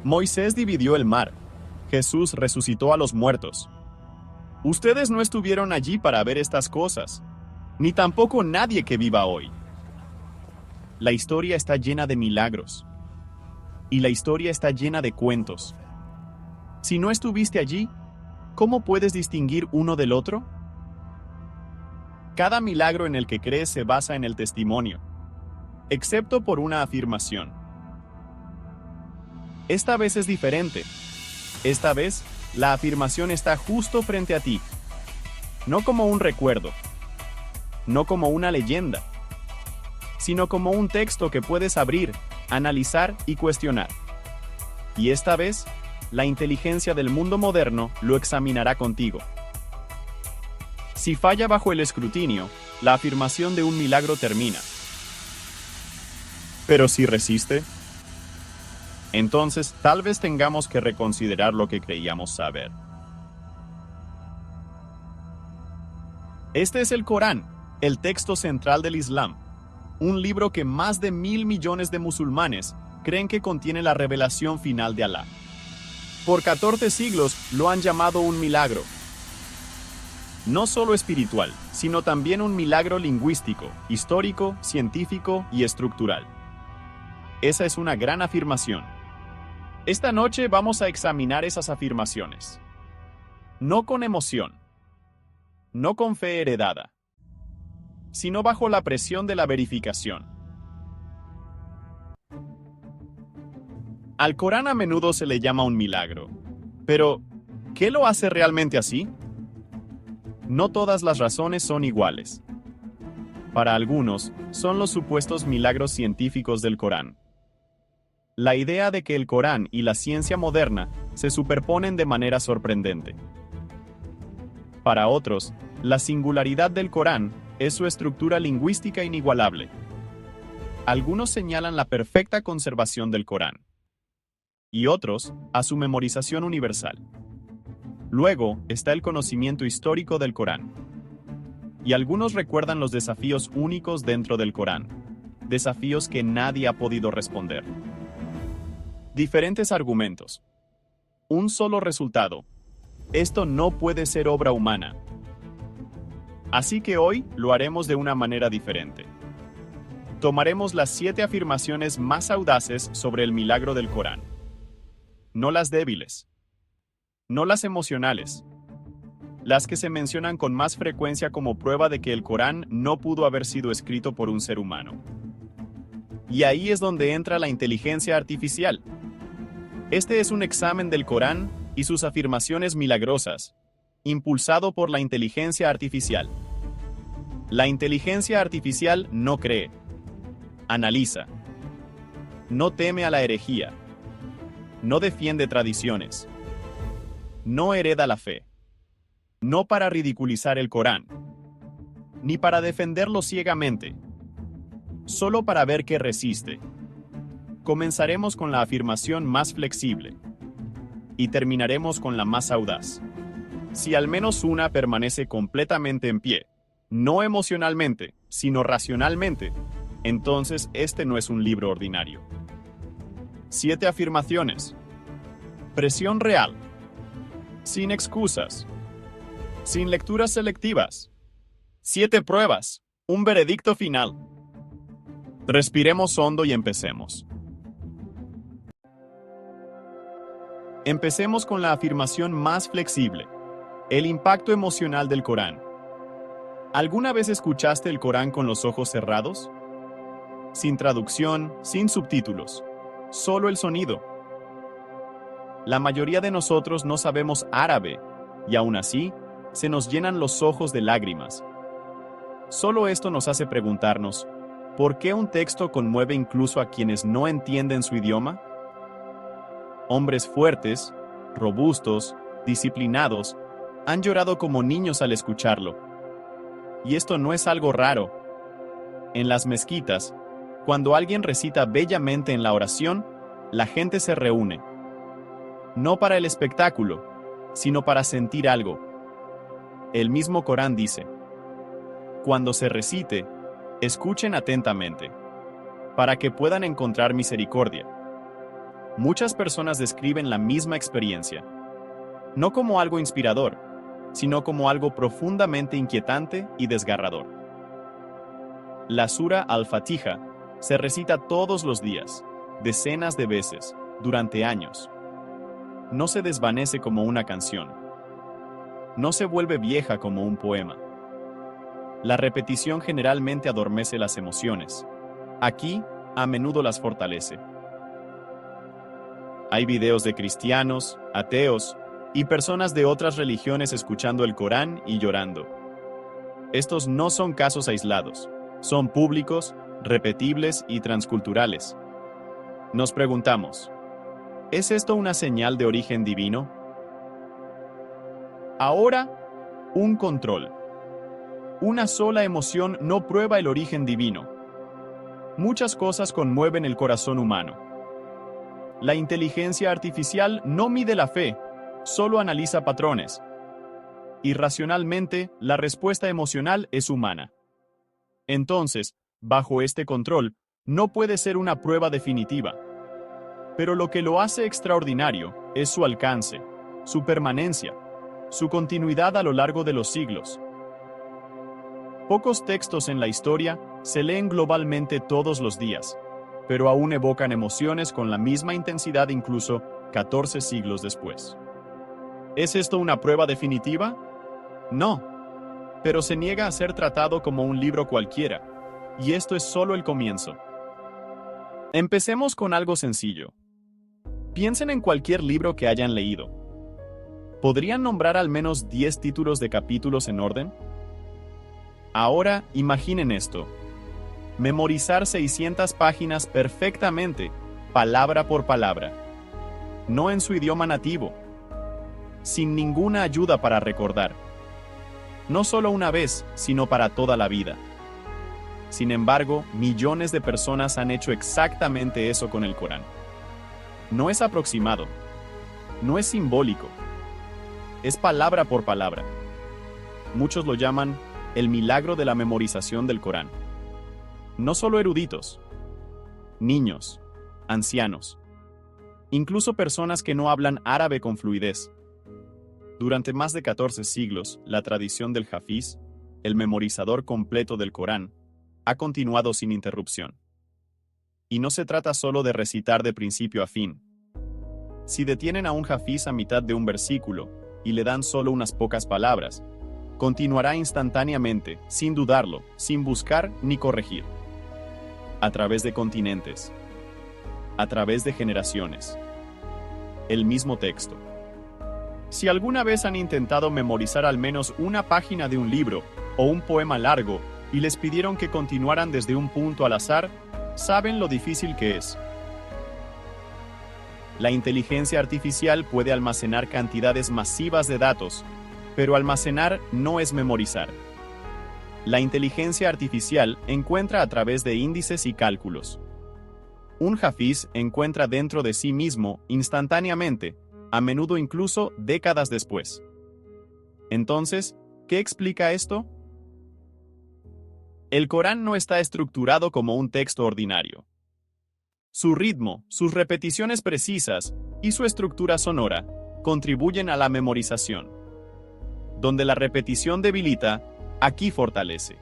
Moisés dividió el mar. Jesús resucitó a los muertos. Ustedes no estuvieron allí para ver estas cosas, ni tampoco nadie que viva hoy. La historia está llena de milagros, y la historia está llena de cuentos. Si no estuviste allí, ¿cómo puedes distinguir uno del otro? Cada milagro en el que crees se basa en el testimonio, excepto por una afirmación. Esta vez es diferente. Esta vez, la afirmación está justo frente a ti, no como un recuerdo, no como una leyenda, sino como un texto que puedes abrir, analizar y cuestionar. Y esta vez, la inteligencia del mundo moderno lo examinará contigo. Si falla bajo el escrutinio, la afirmación de un milagro termina. Pero si resiste, entonces tal vez tengamos que reconsiderar lo que creíamos saber. Este es el Corán, el texto central del Islam, un libro que más de 1.000 millones de musulmanes creen que contiene la revelación final de Alá. Por 14 siglos lo han llamado un milagro. No solo espiritual, sino también un milagro lingüístico, histórico, científico y estructural. Esa es una gran afirmación. Esta noche vamos a examinar esas afirmaciones. No con emoción, no con fe heredada, sino bajo la presión de la verificación. Al Corán a menudo se le llama un milagro, pero ¿qué lo hace realmente así? No todas las razones son iguales. Para algunos, son los supuestos milagros científicos del Corán. La idea de que el Corán y la ciencia moderna se superponen de manera sorprendente. Para otros, la singularidad del Corán es su estructura lingüística inigualable. Algunos señalan la perfecta conservación del Corán, y otros a su memorización universal. Luego está el conocimiento histórico del Corán. Y algunos recuerdan los desafíos únicos dentro del Corán, desafíos que nadie ha podido responder. Diferentes argumentos. Un solo resultado. Esto no puede ser obra humana. Así que hoy lo haremos de una manera diferente. Tomaremos las 7 afirmaciones más audaces sobre el milagro del Corán. No las débiles. No las emocionales. Las que se mencionan con más frecuencia como prueba de que el Corán no pudo haber sido escrito por un ser humano. Y ahí es donde entra la inteligencia artificial. Este es un examen del Corán y sus afirmaciones milagrosas, impulsado por la inteligencia artificial. La inteligencia artificial no cree, analiza, no teme a la herejía, no defiende tradiciones, no hereda la fe, no para ridiculizar el Corán, ni para defenderlo ciegamente, solo para ver qué resiste. Comenzaremos con la afirmación más flexible y terminaremos con la más audaz. Si al menos una permanece completamente en pie, no emocionalmente, sino racionalmente, entonces este no es un libro ordinario. 7 afirmaciones. Presión real. Sin excusas. Sin lecturas selectivas. 7 pruebas. Un veredicto final. Respiremos hondo y empecemos. Empecemos con la afirmación más flexible. El impacto emocional del Corán. ¿Alguna vez escuchaste el Corán con los ojos cerrados? Sin traducción, sin subtítulos. Solo el sonido. La mayoría de nosotros no sabemos árabe, y aún así, se nos llenan los ojos de lágrimas. Solo esto nos hace preguntarnos, ¿por qué un texto conmueve incluso a quienes no entienden su idioma? Hombres fuertes, robustos, disciplinados, han llorado como niños al escucharlo. Y esto no es algo raro. En las mezquitas, cuando alguien recita bellamente en la oración, la gente se reúne. No para el espectáculo, sino para sentir algo. El mismo Corán dice: cuando se recite, escuchen atentamente, para que puedan encontrar misericordia. Muchas personas describen la misma experiencia, no como algo inspirador, sino como algo profundamente inquietante y desgarrador. La Sura al-Fatiha se recita todos los días, decenas de veces, durante años. No se desvanece como una canción. No se vuelve vieja como un poema. La repetición generalmente adormece las emociones. Aquí, a menudo las fortalece. Hay videos de cristianos, ateos y personas de otras religiones escuchando el Corán y llorando. Estos no son casos aislados, son públicos, repetibles y transculturales. Nos preguntamos, ¿es esto una señal de origen divino? Ahora, un control. Una sola emoción no prueba el origen divino. Muchas cosas conmueven el corazón humano. La inteligencia artificial no mide la fe, solo analiza patrones. Irracionalmente, la respuesta emocional es humana. Entonces, bajo este control, no puede ser una prueba definitiva. Pero lo que lo hace extraordinario es su alcance, su permanencia, su continuidad a lo largo de los siglos. Pocos textos en la historia se leen globalmente todos los días, pero aún evocan emociones con la misma intensidad incluso 14 siglos después. ¿Es esto una prueba definitiva? No, pero se niega a ser tratado como un libro cualquiera, y esto es solo el comienzo. Empecemos con algo sencillo. Piensen en cualquier libro que hayan leído. ¿Podrían nombrar al menos 10 títulos de capítulos en orden? Ahora, imaginen esto. Memorizar 600 páginas perfectamente, palabra por palabra. No en su idioma nativo. Sin ninguna ayuda para recordar. No solo una vez, sino para toda la vida. Sin embargo, millones de personas han hecho exactamente eso con el Corán. No es aproximado. No es simbólico. Es palabra por palabra. Muchos lo llaman el milagro de la memorización del Corán. No solo eruditos, niños, ancianos, incluso personas que no hablan árabe con fluidez. Durante más de 14 siglos, la tradición del Hafiz, el memorizador completo del Corán, ha continuado sin interrupción. Y no se trata solo de recitar de principio a fin. Si detienen a un Hafiz a mitad de un versículo y le dan solo unas pocas palabras, continuará instantáneamente, sin dudarlo, sin buscar ni corregir. A través de continentes, a través de generaciones. El mismo texto. Si alguna vez han intentado memorizar al menos una página de un libro o un poema largo y les pidieron que continuaran desde un punto al azar, saben lo difícil que es. La inteligencia artificial puede almacenar cantidades masivas de datos, pero almacenar no es memorizar. La inteligencia artificial encuentra a través de índices y cálculos. Un hafiz encuentra dentro de sí mismo instantáneamente, a menudo incluso décadas después. Entonces, ¿qué explica esto? El Corán no está estructurado como un texto ordinario. Su ritmo, sus repeticiones precisas y su estructura sonora contribuyen a la memorización. Donde la repetición debilita, aquí fortalece.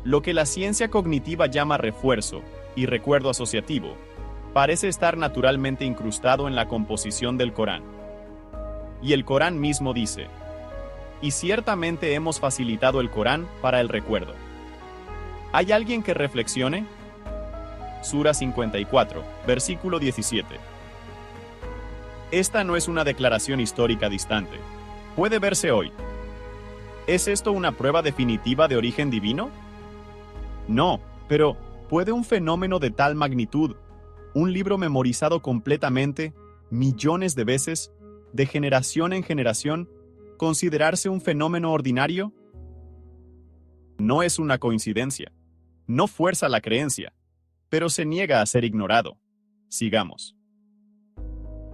Lo que la ciencia cognitiva llama refuerzo y recuerdo asociativo, parece estar naturalmente incrustado en la composición del Corán. Y el Corán mismo dice, y ciertamente hemos facilitado el Corán para el recuerdo. ¿Hay alguien que reflexione? Sura 54, versículo 17. Esta no es una declaración histórica distante. Puede verse hoy. ¿Es esto una prueba definitiva de origen divino? No, pero ¿puede un fenómeno de tal magnitud, un libro memorizado completamente, millones de veces, de generación en generación, considerarse un fenómeno ordinario? No es una coincidencia. No fuerza la creencia, pero se niega a ser ignorado. Sigamos.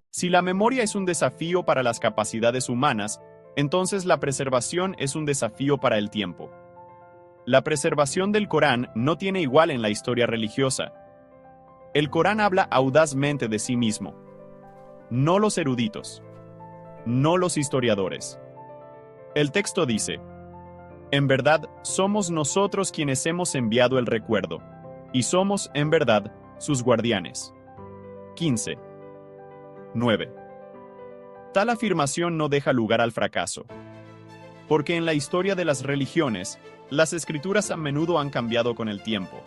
Si la memoria es un desafío para las capacidades humanas, entonces la preservación es un desafío para el tiempo. La preservación del Corán no tiene igual en la historia religiosa. El Corán habla audazmente de sí mismo. No los eruditos. No los historiadores. El texto dice: en verdad, somos nosotros quienes hemos enviado el recuerdo, y somos, en verdad, sus guardianes. 15. 9. Tal afirmación no deja lugar al fracaso, porque en la historia de las religiones, las escrituras a menudo han cambiado con el tiempo.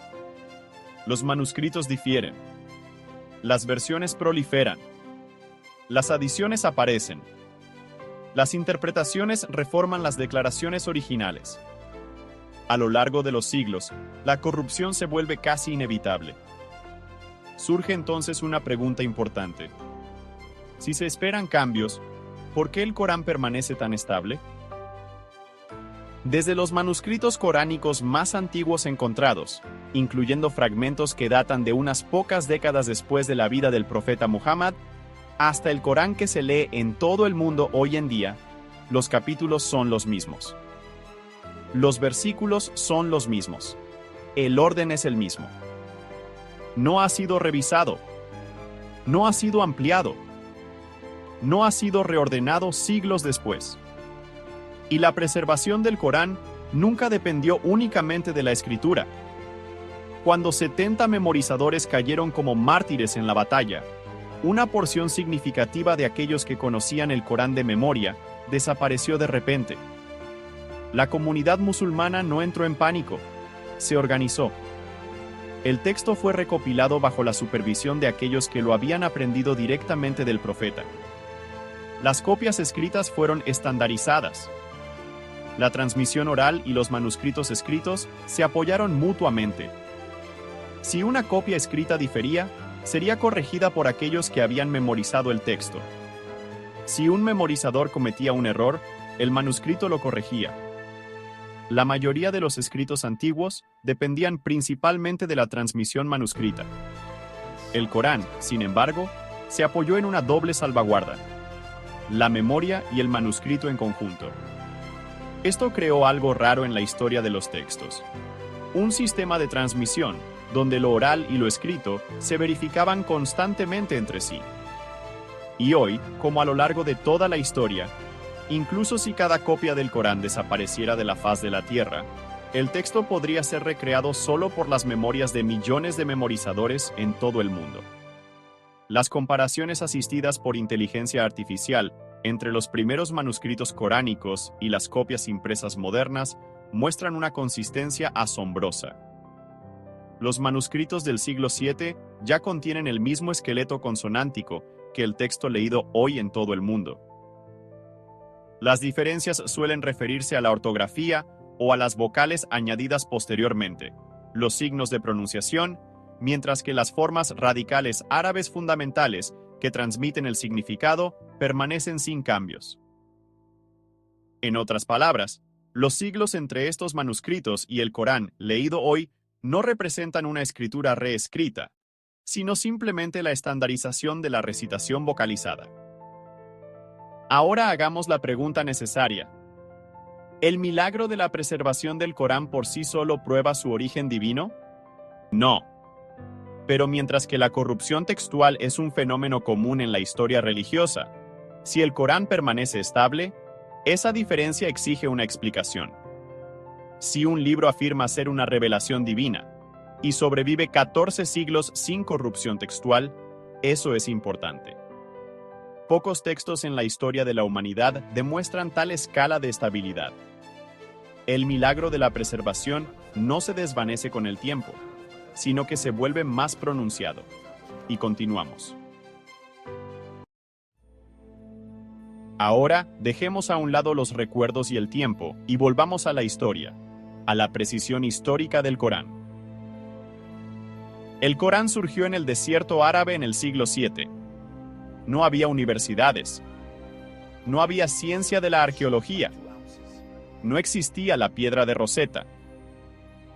Los manuscritos difieren. Las versiones proliferan. Las adiciones aparecen. Las interpretaciones reforman las declaraciones originales. A lo largo de los siglos, la corrupción se vuelve casi inevitable. Surge entonces una pregunta importante. Si se esperan cambios, ¿por qué el Corán permanece tan estable? Desde los manuscritos coránicos más antiguos encontrados, incluyendo fragmentos que datan de unas pocas décadas después de la vida del profeta Muhammad, hasta el Corán que se lee en todo el mundo hoy en día, los capítulos son los mismos. Los versículos son los mismos. El orden es el mismo. No ha sido revisado. No ha sido ampliado. No ha sido reordenado siglos después. Y la preservación del Corán nunca dependió únicamente de la escritura. Cuando 70 memorizadores cayeron como mártires en la batalla, una porción significativa de aquellos que conocían el Corán de memoria desapareció de repente. La comunidad musulmana no entró en pánico, se organizó. El texto fue recopilado bajo la supervisión de aquellos que lo habían aprendido directamente del profeta. Las copias escritas fueron estandarizadas. La transmisión oral y los manuscritos escritos se apoyaron mutuamente. Si una copia escrita difería, sería corregida por aquellos que habían memorizado el texto. Si un memorizador cometía un error, el manuscrito lo corregía. La mayoría de los escritos antiguos dependían principalmente de la transmisión manuscrita. El Corán, sin embargo, se apoyó en una doble salvaguarda: la memoria y el manuscrito en conjunto. Esto creó algo raro en la historia de los textos: un sistema de transmisión donde lo oral y lo escrito se verificaban constantemente entre sí. Y hoy, como a lo largo de toda la historia, incluso si cada copia del Corán desapareciera de la faz de la tierra, el texto podría ser recreado solo por las memorias de millones de memorizadores en todo el mundo. Las comparaciones asistidas por inteligencia artificial entre los primeros manuscritos coránicos y las copias impresas modernas muestran una consistencia asombrosa. Los manuscritos del siglo VII ya contienen el mismo esqueleto consonántico que el texto leído hoy en todo el mundo. Las diferencias suelen referirse a la ortografía o a las vocales añadidas posteriormente, los signos de pronunciación, mientras que las formas radicales árabes fundamentales que transmiten el significado permanecen sin cambios. En otras palabras, los siglos entre estos manuscritos y el Corán leído hoy no representan una escritura reescrita, sino simplemente la estandarización de la recitación vocalizada. Ahora hagamos la pregunta necesaria. ¿El milagro de la preservación del Corán por sí solo prueba su origen divino? No. Pero mientras que la corrupción textual es un fenómeno común en la historia religiosa, si el Corán permanece estable, esa diferencia exige una explicación. Si un libro afirma ser una revelación divina y sobrevive 14 siglos sin corrupción textual, eso es importante. Pocos textos en la historia de la humanidad demuestran tal escala de estabilidad. El milagro de la preservación no se desvanece con el tiempo, sino que se vuelve más pronunciado. Y continuamos. Ahora, dejemos a un lado los recuerdos y el tiempo y volvamos a la historia, a la precisión histórica del Corán. El Corán surgió en el desierto árabe en el siglo VII. No había universidades. No había ciencia de la arqueología. No existía la piedra de Rosetta.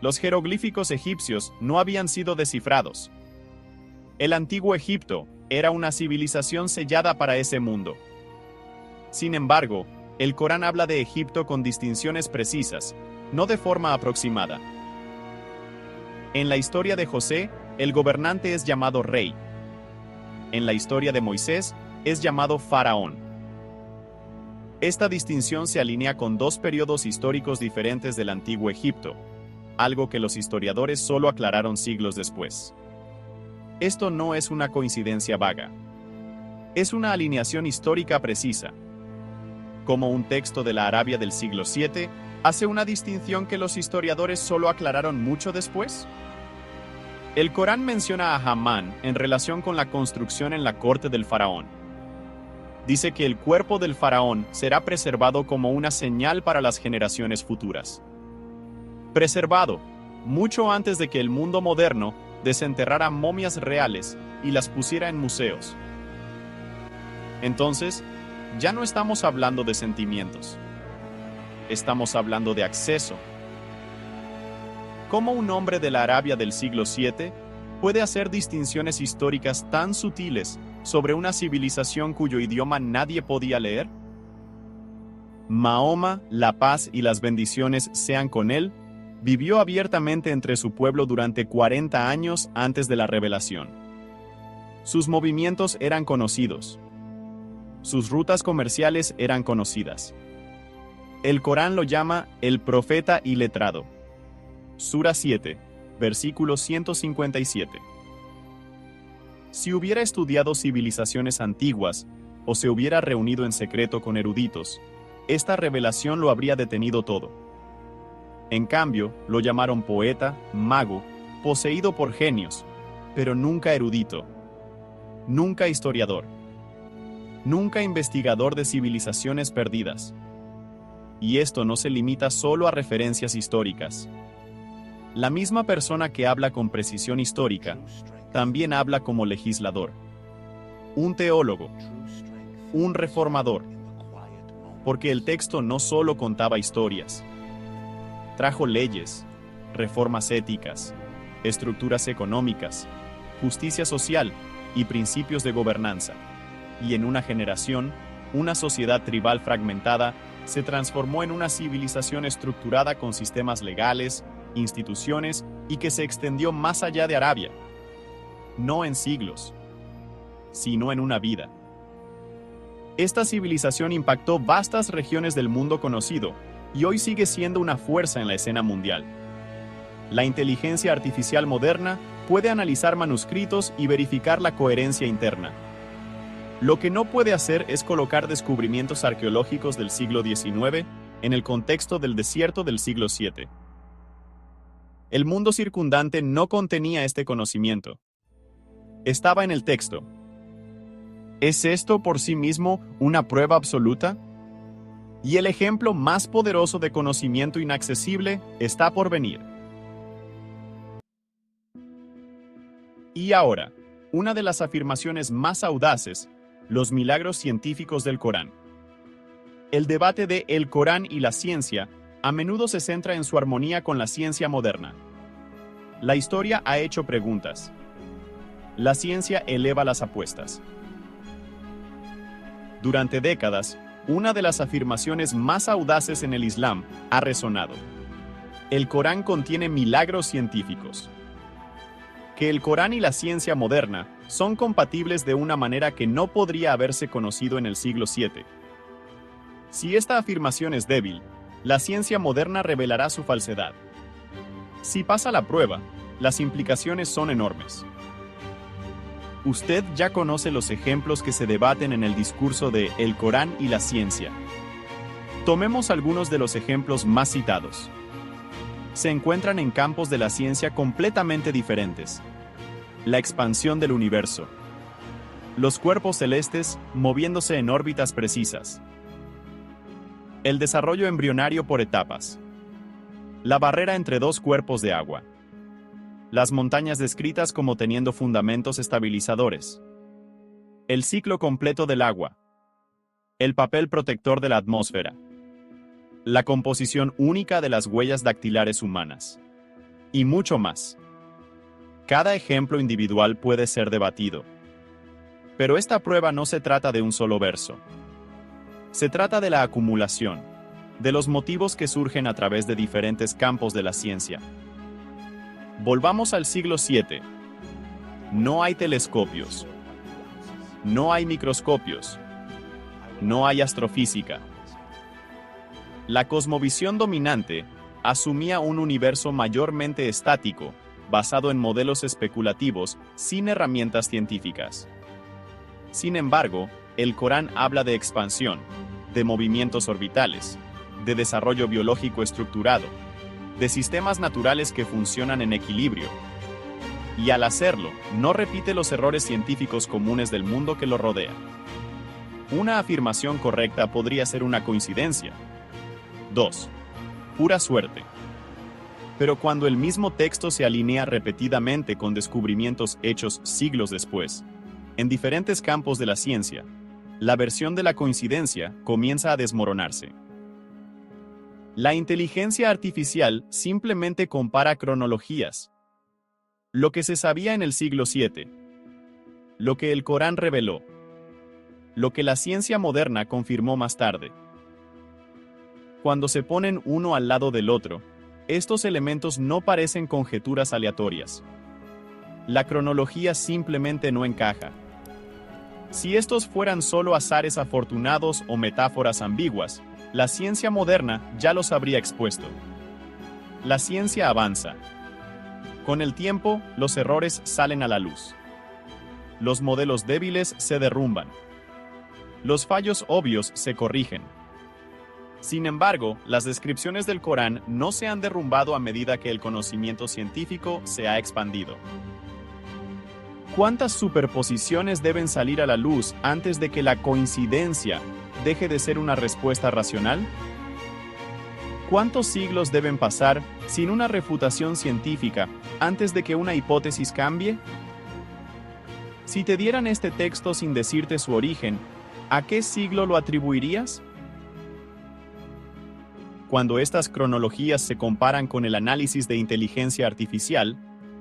Los jeroglíficos egipcios no habían sido descifrados. El antiguo Egipto era una civilización sellada para ese mundo. Sin embargo, el Corán habla de Egipto con distinciones precisas, no de forma aproximada. En la historia de José, el gobernante es llamado rey. En la historia de Moisés, es llamado faraón. Esta distinción se alinea con dos periodos históricos diferentes del antiguo Egipto, algo que los historiadores solo aclararon siglos después. Esto no es una coincidencia vaga. Es una alineación histórica precisa. Como un texto de la Arabia del siglo VII hace una distinción que los historiadores solo aclararon mucho después. El Corán menciona a Hamán en relación con la construcción en la corte del faraón. Dice que el cuerpo del faraón será preservado como una señal para las generaciones futuras. Preservado, mucho antes de que el mundo moderno desenterrara momias reales y las pusiera en museos. Entonces, ya no estamos hablando de sentimientos. Estamos hablando de acceso. ¿Cómo un hombre de la Arabia del siglo VII puede hacer distinciones históricas tan sutiles sobre una civilización cuyo idioma nadie podía leer? Mahoma, la paz y las bendiciones sean con él, vivió abiertamente entre su pueblo durante 40 años antes de la revelación. Sus movimientos eran conocidos. Sus rutas comerciales eran conocidas. El Corán lo llama el profeta iletrado. Sura 7, versículo 157. Si hubiera estudiado civilizaciones antiguas o se hubiera reunido en secreto con eruditos, esta revelación lo habría detenido todo. En cambio, lo llamaron poeta, mago, poseído por genios, pero nunca erudito, nunca historiador, nunca investigador de civilizaciones perdidas. Y esto no se limita solo a referencias históricas. La misma persona que habla con precisión histórica, también habla como legislador, un teólogo, un reformador, porque el texto no solo contaba historias, trajo leyes, reformas éticas, estructuras económicas, justicia social y principios de gobernanza. Y en una generación, una sociedad tribal fragmentada se transformó en una civilización estructurada con sistemas legales, instituciones y que se extendió más allá de Arabia. No en siglos, sino en una vida. Esta civilización impactó vastas regiones del mundo conocido y hoy sigue siendo una fuerza en la escena mundial. La inteligencia artificial moderna puede analizar manuscritos y verificar la coherencia interna. Lo que no puede hacer es colocar descubrimientos arqueológicos del siglo XIX en el contexto del desierto del siglo VII. El mundo circundante no contenía este conocimiento. Estaba en el texto. ¿Es esto por sí mismo una prueba absoluta? Y el ejemplo más poderoso de conocimiento inaccesible está por venir. Y ahora, una de las afirmaciones más audaces, los milagros científicos del Corán. El debate de el Corán y la ciencia a menudo se centra en su armonía con la ciencia moderna. La historia ha hecho preguntas. La ciencia eleva las apuestas. Durante décadas, una de las afirmaciones más audaces en el Islam ha resonado. El Corán contiene milagros científicos. Que el Corán y la ciencia moderna son compatibles de una manera que no podría haberse conocido en el siglo VII. Si esta afirmación es débil, la ciencia moderna revelará su falsedad. Si pasa la prueba, las implicaciones son enormes. Usted ya conoce los ejemplos que se debaten en el discurso de El Corán y la ciencia. Tomemos algunos de los ejemplos más citados. Se encuentran en campos de la ciencia completamente diferentes. La expansión del universo. Los cuerpos celestes moviéndose en órbitas precisas. El desarrollo embrionario por etapas. La barrera entre dos cuerpos de agua. Las montañas descritas como teniendo fundamentos estabilizadores. El ciclo completo del agua. El papel protector de la atmósfera. La composición única de las huellas dactilares humanas. Y mucho más. Cada ejemplo individual puede ser debatido. Pero esta prueba no se trata de un solo verso. Se trata de la acumulación, de los motivos que surgen a través de diferentes campos de la ciencia. Volvamos al siglo VII. No hay telescopios. No hay microscopios. No hay astrofísica. La cosmovisión dominante asumía un universo mayormente estático, basado en modelos especulativos sin herramientas científicas. Sin embargo, el Corán habla de expansión, de movimientos orbitales, de desarrollo biológico estructurado, de sistemas naturales que funcionan en equilibrio. Y al hacerlo, no repite los errores científicos comunes del mundo que lo rodea. Una afirmación correcta podría ser una coincidencia. 2. Pura suerte. Pero cuando el mismo texto se alinea repetidamente con descubrimientos hechos siglos después, en diferentes campos de la ciencia, la versión de la coincidencia comienza a desmoronarse. La inteligencia artificial simplemente compara cronologías. Lo que se sabía en el siglo VII, lo que el Corán reveló, lo que la ciencia moderna confirmó más tarde. Cuando se ponen uno al lado del otro, estos elementos no parecen conjeturas aleatorias. La cronología simplemente no encaja. Si estos fueran solo azares afortunados o metáforas ambiguas, la ciencia moderna ya los habría expuesto. La ciencia avanza. Con el tiempo, los errores salen a la luz. Los modelos débiles se derrumban. Los fallos obvios se corrigen. Sin embargo, las descripciones del Corán no se han derrumbado a medida que el conocimiento científico se ha expandido. ¿Cuántas superposiciones deben salir a la luz antes de que la coincidencia deje de ser una respuesta racional? ¿Cuántos siglos deben pasar sin una refutación científica antes de que una hipótesis cambie? Si te dieran este texto sin decirte su origen, ¿a qué siglo lo atribuirías? Cuando estas cronologías se comparan con el análisis de inteligencia artificial,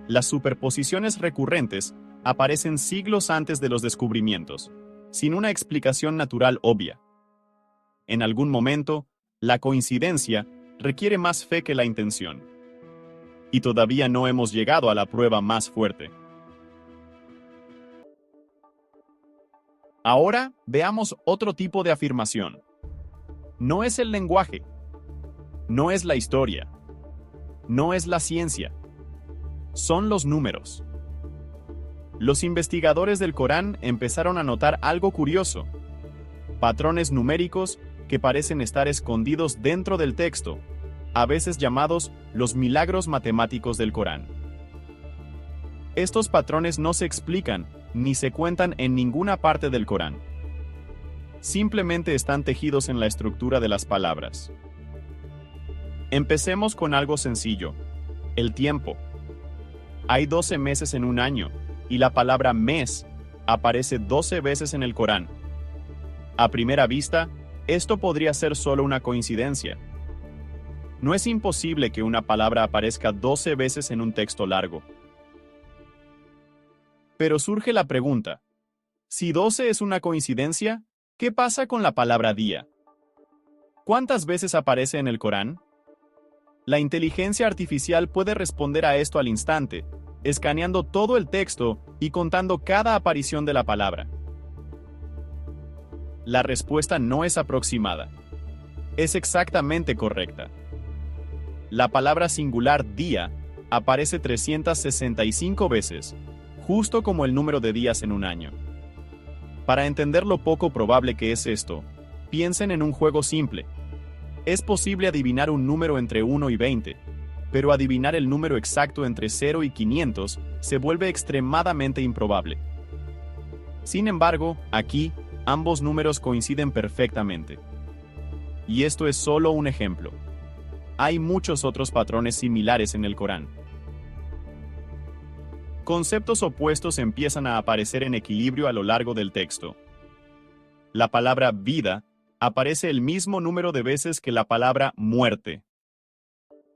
las superposiciones recurrentes aparecen siglos antes de los descubrimientos, sin una explicación natural obvia. En algún momento, la coincidencia requiere más fe que la intención. Y todavía no hemos llegado a la prueba más fuerte. Ahora veamos otro tipo de afirmación. No es el lenguaje. No es la historia. No es la ciencia. Son los números. Los investigadores del Corán empezaron a notar algo curioso. Patrones numéricos que parecen estar escondidos dentro del texto, a veces llamados los milagros matemáticos del Corán. Estos patrones no se explican ni se cuentan en ninguna parte del Corán. Simplemente están tejidos en la estructura de las palabras. Empecemos con algo sencillo: el tiempo. Hay 12 meses en un año, y la palabra mes aparece 12 veces en el Corán. A primera vista, esto podría ser solo una coincidencia. No es imposible que una palabra aparezca 12 veces en un texto largo. Pero surge la pregunta: si 12 es una coincidencia, ¿qué pasa con la palabra día? ¿Cuántas veces aparece en el Corán? La inteligencia artificial puede responder a esto al instante, escaneando todo el texto y contando cada aparición de la palabra. La respuesta no es aproximada. Es exactamente correcta. La palabra singular día aparece 365 veces, justo como el número de días en un año. Para entender lo poco probable que es esto, piensen en un juego simple. Es posible adivinar un número entre 1 y 20, pero adivinar el número exacto entre 0 y 500 se vuelve extremadamente improbable. Sin embargo, aquí, ambos números coinciden perfectamente. Y esto es solo un ejemplo. Hay muchos otros patrones similares en el Corán. Conceptos opuestos empiezan a aparecer en equilibrio a lo largo del texto. La palabra vida aparece el mismo número de veces que la palabra muerte.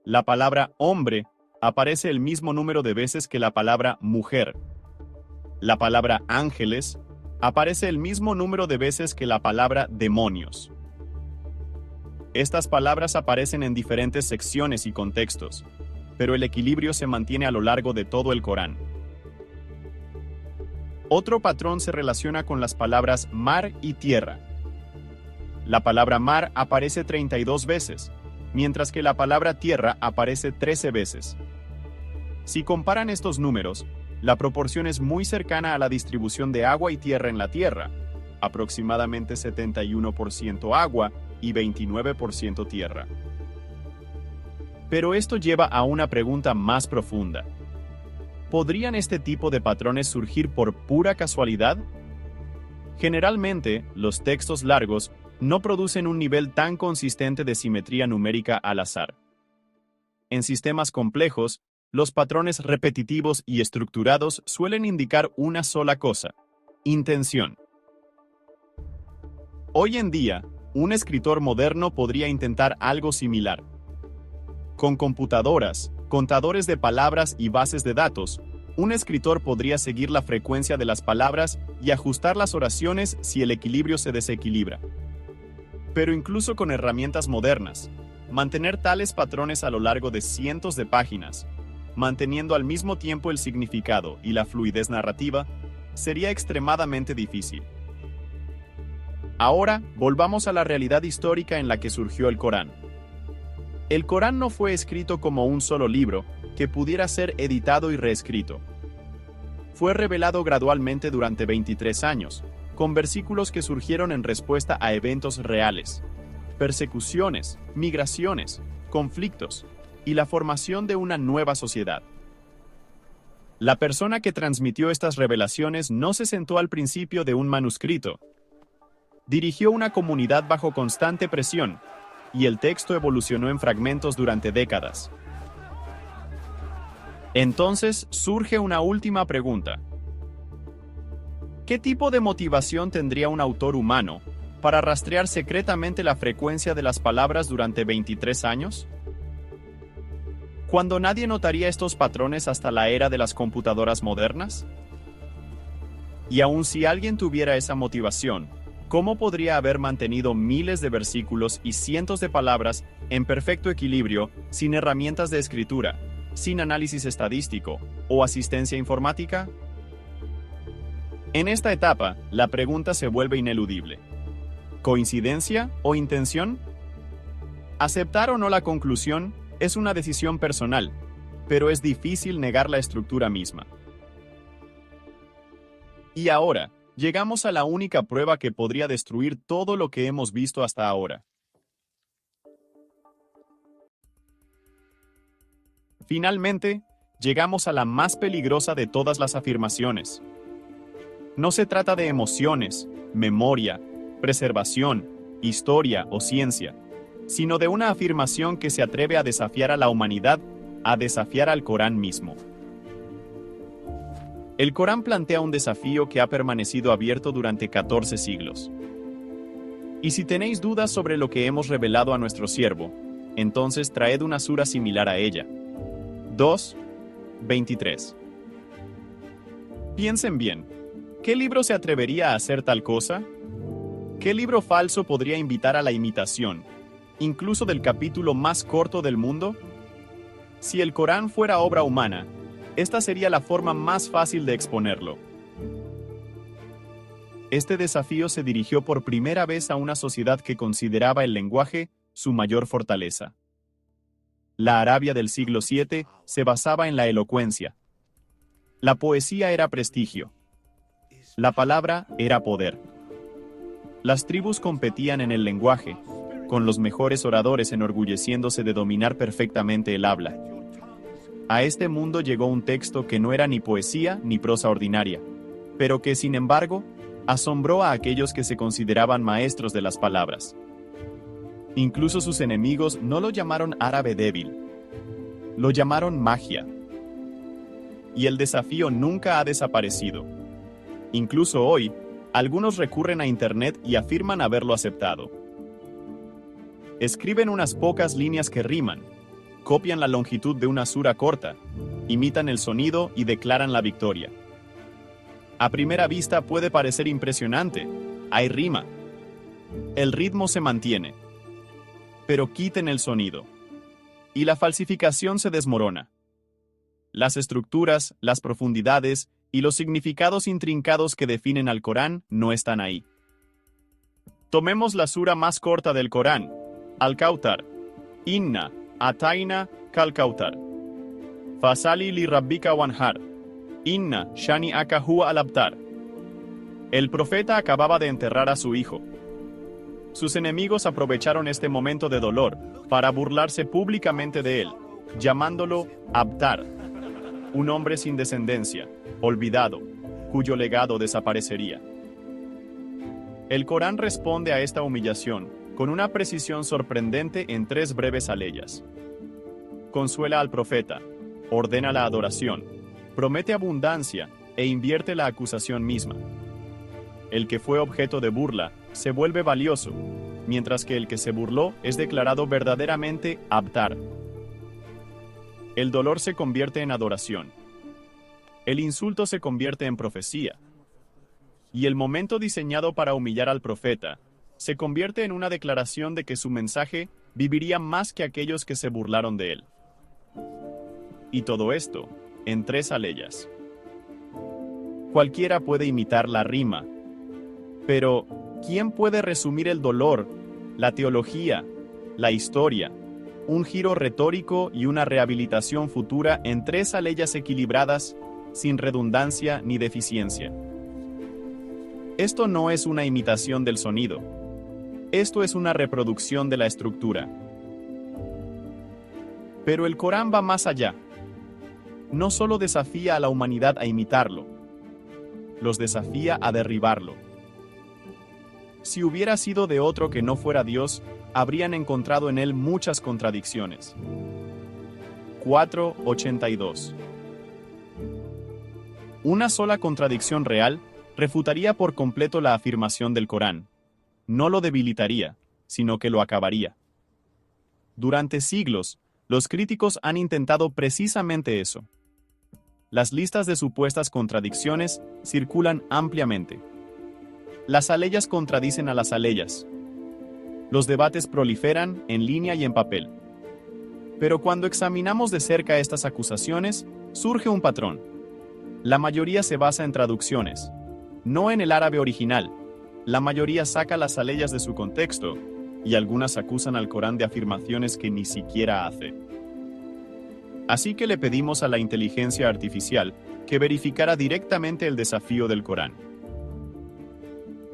La palabra hombre aparece el mismo número de veces que la palabra mujer. La palabra ángeles aparece el mismo número de veces que la palabra demonios. Estas palabras aparecen en diferentes secciones y contextos, pero el equilibrio se mantiene a lo largo de todo el Corán. Otro patrón se relaciona con las palabras mar y tierra. La palabra mar aparece 32 veces, mientras que la palabra tierra aparece 13 veces. Si comparan estos números, la proporción es muy cercana a la distribución de agua y tierra en la Tierra, aproximadamente 71% agua y 29% tierra. Pero esto lleva a una pregunta más profunda. ¿Podrían este tipo de patrones surgir por pura casualidad? Generalmente, los textos largos no producen un nivel tan consistente de simetría numérica al azar. En sistemas complejos, los patrones repetitivos y estructurados suelen indicar una sola cosa: intención. Hoy en día, un escritor moderno podría intentar algo similar. Con computadoras, contadores de palabras y bases de datos, un escritor podría seguir la frecuencia de las palabras y ajustar las oraciones si el equilibrio se desequilibra. Pero incluso con herramientas modernas, mantener tales patrones a lo largo de cientos de páginas, manteniendo al mismo tiempo el significado y la fluidez narrativa, sería extremadamente difícil. Ahora, volvamos a la realidad histórica en la que surgió el Corán. El Corán no fue escrito como un solo libro que pudiera ser editado y reescrito. Fue revelado gradualmente durante 23 años, con versículos que surgieron en respuesta a eventos reales, persecuciones, migraciones, conflictos y la formación de una nueva sociedad. La persona que transmitió estas revelaciones no se sentó al principio de un manuscrito. Dirigió una comunidad bajo constante presión, y el texto evolucionó en fragmentos durante décadas. Entonces surge una última pregunta. ¿Qué tipo de motivación tendría un autor humano para rastrear secretamente la frecuencia de las palabras durante 23 años? ¿Cuándo nadie notaría estos patrones hasta la era de las computadoras modernas? Y aun si alguien tuviera esa motivación, ¿cómo podría haber mantenido miles de versículos y cientos de palabras en perfecto equilibrio sin herramientas de escritura, sin análisis estadístico o asistencia informática? En esta etapa, la pregunta se vuelve ineludible. ¿Coincidencia o intención? Aceptar o no la conclusión es una decisión personal, pero es difícil negar la estructura misma. Y ahora, llegamos a la única prueba que podría destruir todo lo que hemos visto hasta ahora. Finalmente, llegamos a la más peligrosa de todas las afirmaciones. No se trata de emociones, memoria, preservación, historia o ciencia, sino de una afirmación que se atreve a desafiar a la humanidad, a desafiar al Corán mismo. El Corán plantea un desafío que ha permanecido abierto durante 14 siglos. Y si tenéis dudas sobre lo que hemos revelado a nuestro siervo, entonces traed una sura similar a ella. 2:23. Piensen bien, ¿qué libro se atrevería a hacer tal cosa? ¿Qué libro falso podría invitar a la imitación, incluso del capítulo más corto del mundo? Si el Corán fuera obra humana, esta sería la forma más fácil de exponerlo. Este desafío se dirigió por primera vez a una sociedad que consideraba el lenguaje su mayor fortaleza. La Arabia del siglo VII se basaba en la elocuencia. La poesía era prestigio. La palabra era poder. Las tribus competían en el lenguaje, con los mejores oradores enorgulleciéndose de dominar perfectamente el habla. A este mundo llegó un texto que no era ni poesía ni prosa ordinaria, pero que, sin embargo, asombró a aquellos que se consideraban maestros de las palabras. Incluso sus enemigos no lo llamaron árabe débil, lo llamaron magia. Y el desafío nunca ha desaparecido. Incluso hoy, algunos recurren a Internet y afirman haberlo aceptado. Escriben unas pocas líneas que riman, copian la longitud de una sura corta, imitan el sonido y declaran la victoria. A primera vista puede parecer impresionante, hay rima. El ritmo se mantiene, pero quiten el sonido, y la falsificación se desmorona. Las estructuras, las profundidades y los significados intrincados que definen al Corán no están ahí. Tomemos la sura más corta del Corán, Al-Kautar. Inna, Ataina, Kal-Kautar. Fasali li rabbika wanhar. Inna, shani'aka huwa al-abtar. El profeta acababa de enterrar a su hijo. Sus enemigos aprovecharon este momento de dolor para burlarse públicamente de él, llamándolo Abtar, un hombre sin descendencia, olvidado, cuyo legado desaparecería. El Corán responde a esta humillación con una precisión sorprendente en 3 breves aleyas. Consuela al profeta, ordena la adoración, promete abundancia e invierte la acusación misma. El que fue objeto de burla se vuelve valioso, mientras que el que se burló es declarado verdaderamente Abtar. El dolor se convierte en adoración. El insulto se convierte en profecía. Y el momento diseñado para humillar al profeta se convierte en una declaración de que su mensaje viviría más que aquellos que se burlaron de él. Y todo esto en 3 aleyas. Cualquiera puede imitar la rima, pero ¿quién puede resumir el dolor, la teología, la historia, un giro retórico y una rehabilitación futura en 3 aleyas equilibradas, sin redundancia ni deficiencia? Esto no es una imitación del sonido. Esto es una reproducción de la estructura. Pero el Corán va más allá. No solo desafía a la humanidad a imitarlo, los desafía a derribarlo. Si hubiera sido de otro que no fuera Dios, habrían encontrado en él muchas contradicciones. 4.82. Una sola contradicción real refutaría por completo la afirmación del Corán. No lo debilitaría, sino que lo acabaría. Durante siglos, los críticos han intentado precisamente eso. Las listas de supuestas contradicciones circulan ampliamente. Las aleyas contradicen a las aleyas. Los debates proliferan en línea y en papel. Pero cuando examinamos de cerca estas acusaciones, surge un patrón. La mayoría se basa en traducciones, no en el árabe original. La mayoría saca las aleyas de su contexto, y algunas acusan al Corán de afirmaciones que ni siquiera hace. Así que le pedimos a la inteligencia artificial que verificara directamente el desafío del Corán.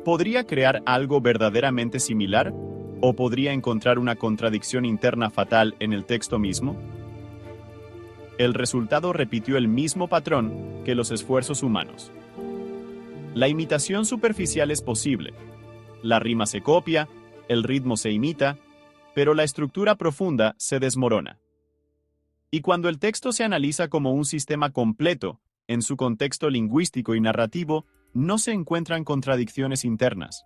¿Podría crear algo verdaderamente similar? ¿O podría encontrar una contradicción interna fatal en el texto mismo? El resultado repitió el mismo patrón que los esfuerzos humanos. La imitación superficial es posible. La rima se copia, el ritmo se imita, pero la estructura profunda se desmorona. Y cuando el texto se analiza como un sistema completo, en su contexto lingüístico y narrativo, no se encuentran contradicciones internas.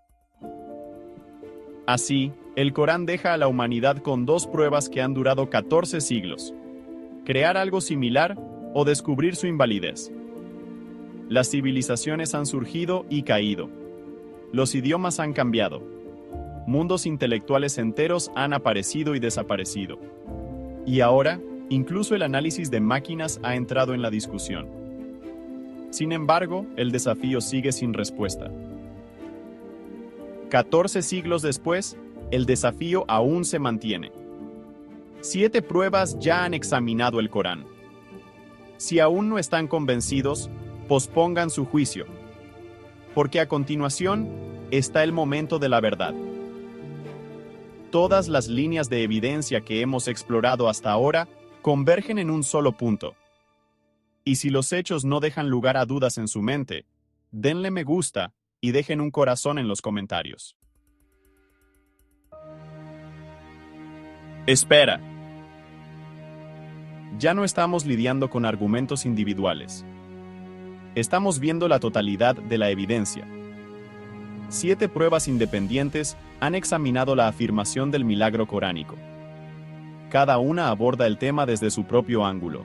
Así, el Corán deja a la humanidad con 2 pruebas que han durado 14 siglos: crear algo similar o descubrir su invalidez. Las civilizaciones han surgido y caído. Los idiomas han cambiado. Mundos intelectuales enteros han aparecido y desaparecido. Y ahora, incluso el análisis de máquinas ha entrado en la discusión. Sin embargo, el desafío sigue sin respuesta. 14 siglos después, el desafío aún se mantiene. 7 pruebas ya han examinado el Corán. Si aún no están convencidos, pospongan su juicio, porque a continuación está el momento de la verdad. Todas las líneas de evidencia que hemos explorado hasta ahora convergen en un solo punto. Y si los hechos no dejan lugar a dudas en su mente, denle me gusta y dejen un corazón en los comentarios. Espera. Ya no estamos lidiando con argumentos individuales. Estamos viendo la totalidad de la evidencia. 7 pruebas independientes han examinado la afirmación del milagro coránico. Cada una aborda el tema desde su propio ángulo.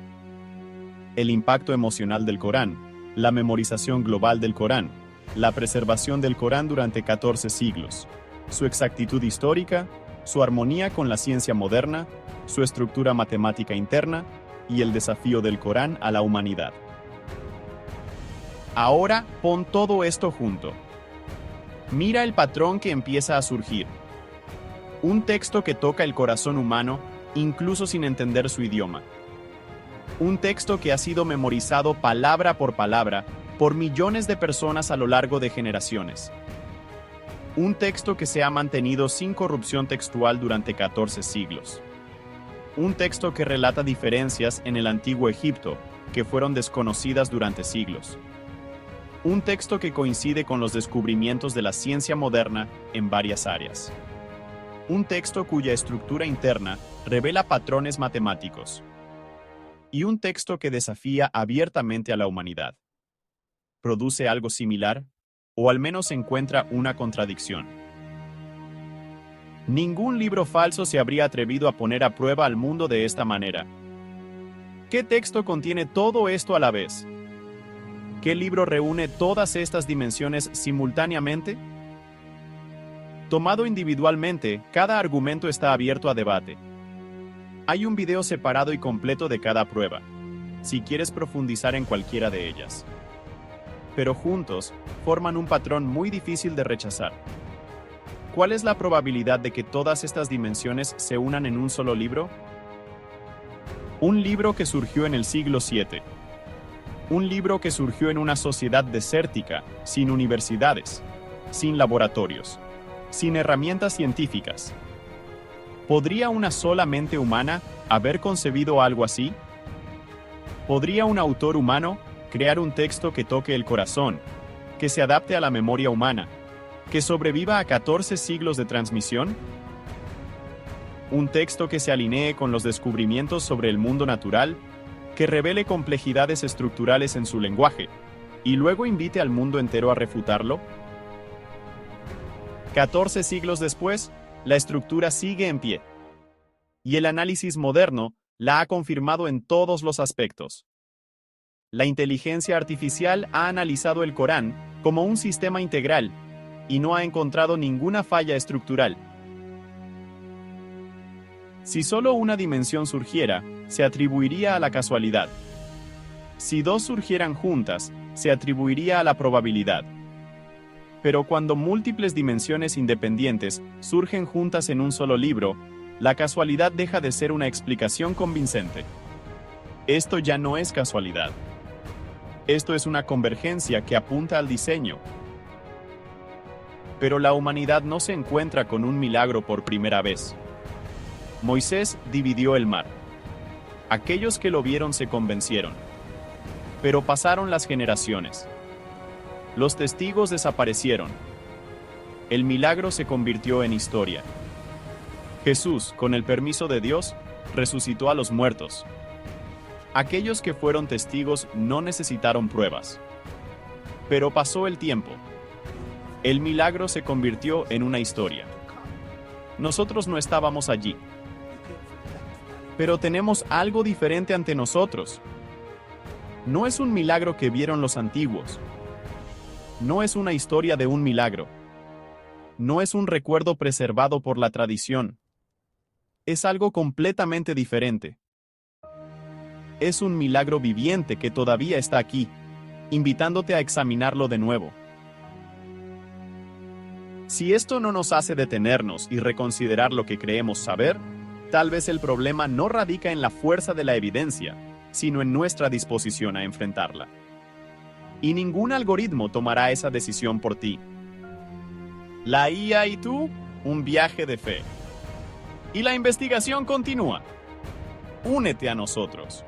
El impacto emocional del Corán, la memorización global del Corán, la preservación del Corán durante 14 siglos, su exactitud histórica, su armonía con la ciencia moderna, su estructura matemática interna y el desafío del Corán a la humanidad. Ahora pon todo esto junto. Mira el patrón que empieza a surgir. Un texto que toca el corazón humano, incluso sin entender su idioma. Un texto que ha sido memorizado palabra por palabra por millones de personas a lo largo de generaciones. Un texto que se ha mantenido sin corrupción textual durante 14 siglos. Un texto que relata diferencias en el antiguo Egipto, que fueron desconocidas durante siglos. Un texto que coincide con los descubrimientos de la ciencia moderna en varias áreas. Un texto cuya estructura interna revela patrones matemáticos. Y un texto que desafía abiertamente a la humanidad. ¿Produce algo similar? ¿O al menos encuentra una contradicción? Ningún libro falso se habría atrevido a poner a prueba al mundo de esta manera. ¿Qué texto contiene todo esto a la vez? ¿Qué libro reúne todas estas dimensiones simultáneamente? Tomado individualmente, cada argumento está abierto a debate. Hay un video separado y completo de cada prueba, si quieres profundizar en cualquiera de ellas. Pero juntos, forman un patrón muy difícil de rechazar. ¿Cuál es la probabilidad de que todas estas dimensiones se unan en un solo libro? Un libro que surgió en el siglo VII. Un libro que surgió en una sociedad desértica, sin universidades, sin laboratorios, sin herramientas científicas. ¿Podría una sola mente humana haber concebido algo así? ¿Podría un autor humano crear un texto que toque el corazón, que se adapte a la memoria humana, que sobreviva a 14 siglos de transmisión? Un texto que se alinee con los descubrimientos sobre el mundo natural, que revele complejidades estructurales en su lenguaje, y luego invite al mundo entero a refutarlo. 14 siglos después, la estructura sigue en pie. Y el análisis moderno la ha confirmado en todos los aspectos. La inteligencia artificial ha analizado el Corán como un sistema integral y no ha encontrado ninguna falla estructural. Si solo una dimensión surgiera, se atribuiría a la casualidad. Si dos surgieran juntas, se atribuiría a la probabilidad. Pero cuando múltiples dimensiones independientes surgen juntas en un solo libro, la casualidad deja de ser una explicación convincente. Esto ya no es casualidad. Esto es una convergencia que apunta al diseño. Pero la humanidad no se encuentra con un milagro por primera vez. Moisés dividió el mar. Aquellos que lo vieron se convencieron. Pero pasaron las generaciones. Los testigos desaparecieron. El milagro se convirtió en historia. Jesús, con el permiso de Dios, resucitó a los muertos. Aquellos que fueron testigos no necesitaron pruebas. Pero pasó el tiempo. El milagro se convirtió en una historia. Nosotros no estábamos allí. Pero tenemos algo diferente ante nosotros. No es un milagro que vieron los antiguos. No es una historia de un milagro. No es un recuerdo preservado por la tradición. Es algo completamente diferente. Es un milagro viviente que todavía está aquí, invitándote a examinarlo de nuevo. Si esto no nos hace detenernos y reconsiderar lo que creemos saber, tal vez el problema no radica en la fuerza de la evidencia, sino en nuestra disposición a enfrentarla. Y ningún algoritmo tomará esa decisión por ti. La IA y tú, un viaje de fe. Y la investigación continúa. Únete a nosotros.